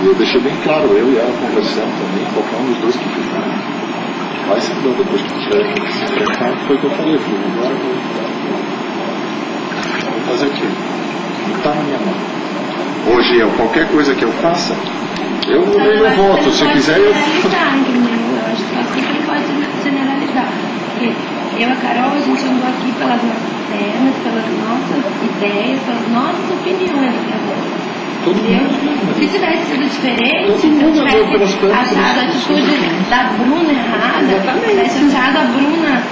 eu deixei bem claro, eu e ela conversando também, qualquer um dos dois que ficar. Vai se dar depois que tiver que se enfrentar, foi o que eu falei, filho. Agora eu vou fazer o quê? Não está na minha mão. Hoje, qualquer coisa que eu faça, eu voto. Se quiser, eu. Eu acho que você não pode generalizar. Porque eu e a Carol, a gente andou aqui pelas nossas pernas, pelas nossas ideias, pelas nossas opiniões. Todo mundo. Se tivesse sido diferente, todo se eu mundo tivesse achado a atitude da Bruna errada, tivesse achado a Bruna,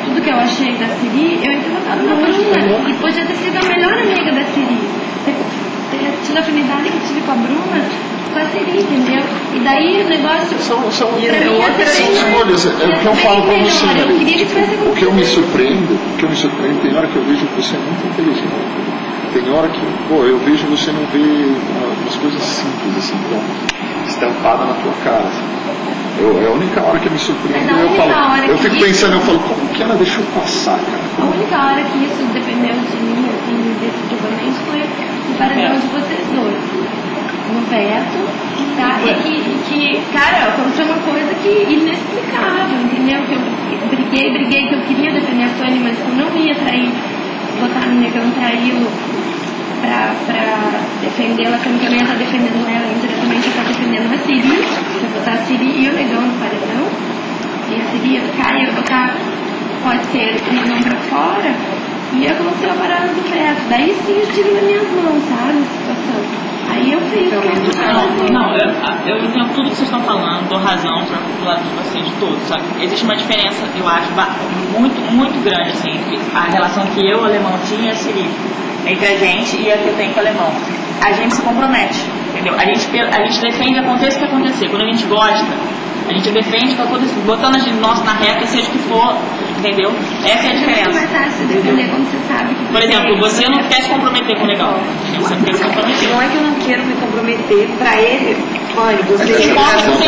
tudo que eu achei da Siri, eu ia ter votado na Bruna. E podia ter sido a melhor amiga da Siri. Ter tido a afinidade que tive com a Bruna, com a Siri, entendeu? E daí o negócio. São escolhas. É o que eu falo pra você. O que eu me surpreendo, tem hora que eu vejo que você é muito inteligente. Tem hora que, eu vejo você não vê umas coisas simples, assim, estampada na tua cara. Assim. É a única hora que me surpreende. Eu fico pensando, como que ela deixou passar, cara? A única hora que isso dependeu de mim, assim, definitivamente, foi o paredão de vocês dois. No veto, tá? E que, cara, aconteceu uma coisa que inexplicável, entendeu? Que eu briguei, que eu queria defender a Fanny, mas eu não ia trair, votar no Negão traiu pra defendê-la, como também está defendendo ela indiretamente, está defendendo a Siri, pra botar a Siri e o Negão no paredão, e a Siri ia ficar, pode ser o Negão pra fora, e aconteceu a parada do veto. Daí sim eu tive nas minhas mãos, sabe, a situação. Aí eu fiz. Eu entendo tudo que vocês estão falando, dou razão para o lado de vocês todos, sabe? Existe uma diferença, eu acho, muito, muito grande, assim, entre a relação que eu, o alemão, tinha e a Siri, entre a gente e a que eu tenho com o alemão. A gente se compromete, entendeu? A gente defende, aconteça o que acontecer. Quando a gente gosta, a gente defende, botando a gente na reta, seja o que for, entendeu? Essa é a diferença. É mais fácil defender quando você sabe que... Por exemplo, você não quer se comprometer com o legal. Você não quer se comprometer. Não é que eu não quero me comprometer pra ele. Fanny, vocês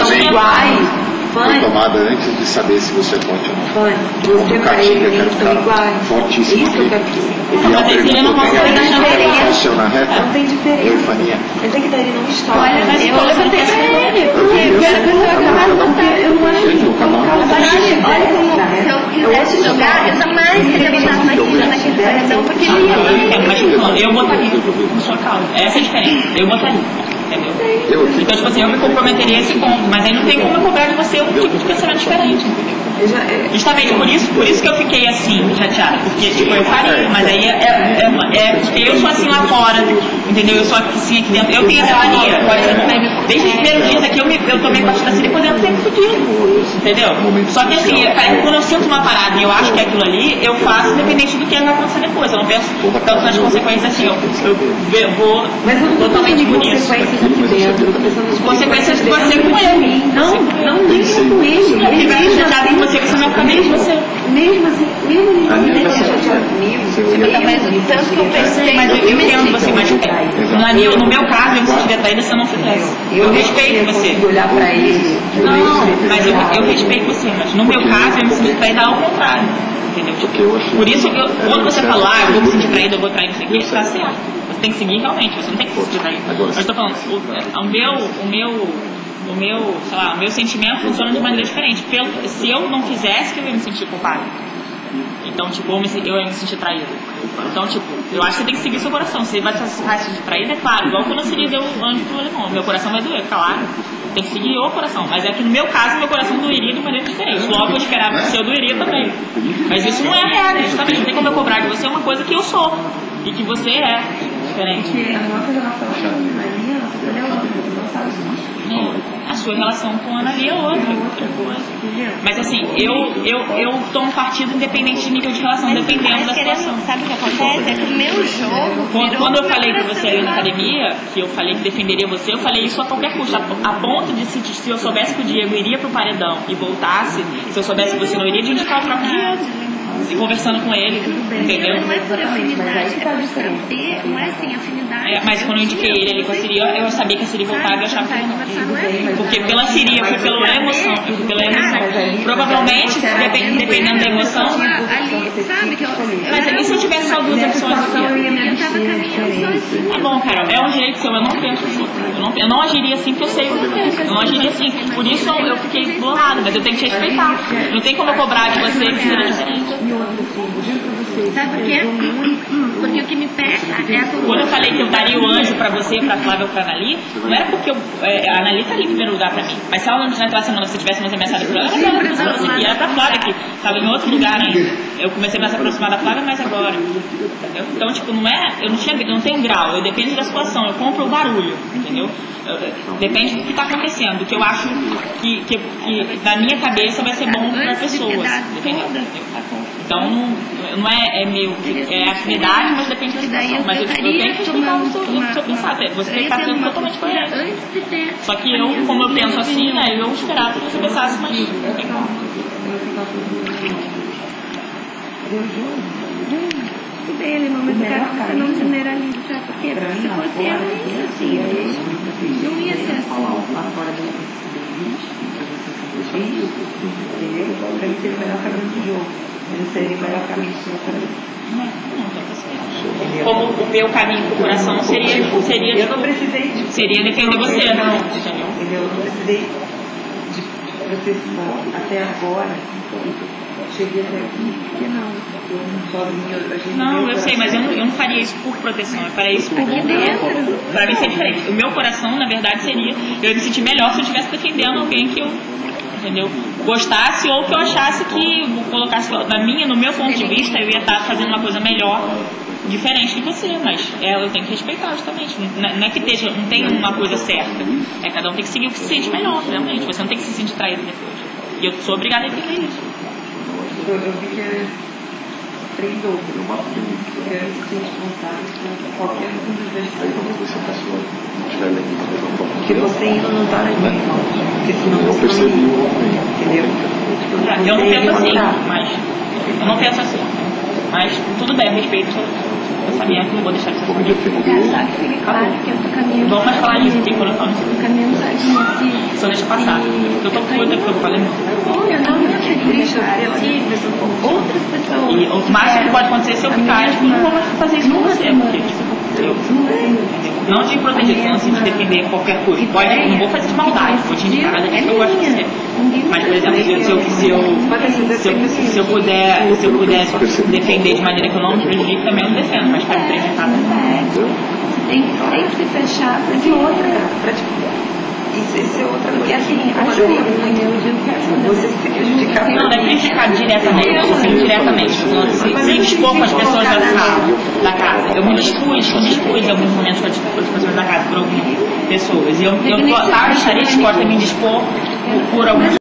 são iguais. Foi tomada antes de saber se você pode ou não. Fanny, você pra ele são iguais. Fortíssimo. Isso que eu quero dizer. Mas ele não consegue dar diferença. Não tem diferença. Mas é que daí não está. Olha, mas eu votei pra ele. Porque eu acabava de votar. Eu não acho que eu se eu quisesse jogar, eu jamais queria votar naquele paredão, porque ele ia. Eu votaria na sua causa. Essa é a diferença. Eu votaria. Entendeu? Então, tipo assim, eu me comprometeria a esse ponto, mas aí não tem como eu cobrar de você um tipo de pensamento diferente, entendeu? Justamente por isso que eu fiquei assim, chateada, porque tipo, eu faria, mas aí porque eu sou assim lá fora, entendeu? Eu sou assim aqui dentro, eu tenho essa mania, por exemplo, desde os primeiros dias aqui eu tomei partido assim, depois eu tenho fudido, entendeu? Só que assim, quando eu sinto uma parada e eu acho que é aquilo ali, eu faço independente do que vai acontecer depois, eu não penso tanto nas consequências assim, eu vou totalmente por isso. Consequências pode ser com ele. Não nem com ele. Ele vai ficar chateado com você, que você não vai ficar com você. Mesmo assim, mesmo ele não vai ficar chateado comigo. Mas o tanto que eu pensei. Mas eu entendo você, mas no meu caso, eu me sentiria traída se eu não fizesse. Eu respeito você. Olhar pra ele. Não, mas eu respeito você, mas no meu caso, eu me sinto traída ao contrário. Entendeu? Por isso, quando você fala, eu vou me sentir traída, eu vou trair, não sei o que, está certo. Você tem que seguir realmente, você não tem que se sentir traída. Eu estou falando, o meu sentimento funciona de maneira diferente. Se eu não fizesse, eu ia me sentir culpada. Então, tipo, eu ia me sentir traída. Então, tipo, eu acho que você tem que seguir seu coração. Se vai se sentir traída, é claro. Igual quando a Siri deu anjo pro alemão. Meu coração vai doer, claro. Tem que seguir o coração. Mas é que no meu caso, meu coração doeria de maneira diferente. Logo, eu esperava que o seu doeria também. Mas isso não é a regra, justamente. Não tem como eu cobrar de você uma coisa que eu sou. E que você é diferente. A nossa relação com a Maria, é outra. A sua relação com a Ana Lia é outra coisa. Mas assim, eu tomo partido independente de nível de relação, dependendo da situação. Sabe o que acontece? É que o meu jogo. Quando eu falei pra você ali na academia, que eu falei que defenderia você, eu falei isso a qualquer custo. A ponto de se eu soubesse que o Diego iria pro paredão e voltasse, se eu soubesse que você não iria, de indicar o próprio Diego. e conversando com ele, entendeu? Não é por afinidade, é por saber, não é assim, afinidade. Mas quando eu indiquei ele com a Siri, eu sabia que a Siri voltava e eu achava que não. Porque pela Siri, eu fui pela emoção. Provavelmente, dependendo da emoção. Mas e se eu tivesse só duas opções aqui? Eu tava caminhando sozinha. Tá bom, Carol, é um direito seu, eu não penso assim. Eu não agiria assim porque eu sei o que eu penso. Eu não agiria assim. Por isso eu fiquei bolado, mas eu tenho que te respeitar. Não tem como eu cobrar de você que seja diferente. Sabe por quê? Porque o que me pega é a coluna. Quando eu falei que eu daria o anjo pra você, pra Flávia ou pra Anali, não era porque a Anali tá ali em primeiro lugar pra mim. Mas se ela não naquela semana você tivesse mais ameaçado por ela, era pra Flávia aqui. Tava em outro lugar ainda. Eu comecei a me aproximar da Flávia, mas agora. Entendeu? Então, tipo, não é. Eu não tenho grau, eu dependo da situação, eu compro o barulho, entendeu? Depende do que está acontecendo, do que eu acho que na minha cabeça vai ser bom para pessoas, entendeu? Então não é meio é afinidade, mas depende da situação. Mas eu tenho que explicar o seu pensar. Você tem que estar sendo totalmente coerente. Só que eu, como eu penso assim, né, eu esperava que você pensasse mais. Dele, mas eu quero que você não generalize, sabe por quê? Porque se fosse eu, não ia ser assim. Não ia ser assim. Para ele ser o melhor caminho do jogo. Ele seria o melhor caminho do seu caminho. Como o meu caminho pro coração seria eu não precisei de seria defender você, não. Entendeu? Eu não precisei de proteção até agora. Cheguei até aqui, porque não. Não, eu sei, mas eu não faria isso por proteção, eu faria isso por dentro. Pra mim ser diferente. O meu coração, na verdade, seria eu me sentir melhor se eu estivesse defendendo alguém que eu, entendeu, gostasse ou que eu achasse que colocasse no meu ponto de vista, eu ia estar fazendo uma coisa melhor, diferente de você, mas eu tenho que respeitar justamente. Não é que não tem uma coisa certa. Cada um tem que seguir o que se sente melhor, realmente. Você não tem que se sentir traído depois. E eu sou obrigada a entender isso. Eu vi que era treinou, eu quero se sentir responsável por qualquer um dos dois. Porque você ainda não está na minha mão. Porque senão você percebi. Entendeu? Eu não penso assim, mas. Eu não penso assim. Mas tudo bem, respeito eu sabia que não vou deixar de ser claro que eu tô caminhando. Vamos mais falar disso aqui quando eu falo. Tô caminhando sozinha. Só deixa passar. Eu tô puta porque eu falei muito. Eu não acredito outras pessoas. E o máximo que pode acontecer se eu ficar, eu não vou mais fazer isso com você. Porque, não de proteger, não assim de defender qualquer coisa. Eu não vou fazer de maldade, vou te indicar nada disso que eu gosto de você. Mas, por exemplo, se eu puder defender de maneira que eu não me prejudique, também eu não defendo, mas para me prejudicar também. Tem que se fechar para de outra, isso é outra coisa. Porque assim, ajuda, eu digo que ajuda. Você se prejudicar. Não é prejudicar diretamente, eu sou indiretamente. Sem expor com as pessoas da casa. Eu me dispus em alguns momentos com as pessoas da casa, por algumas pessoas. E eu estaria disposta a me dispor por alguns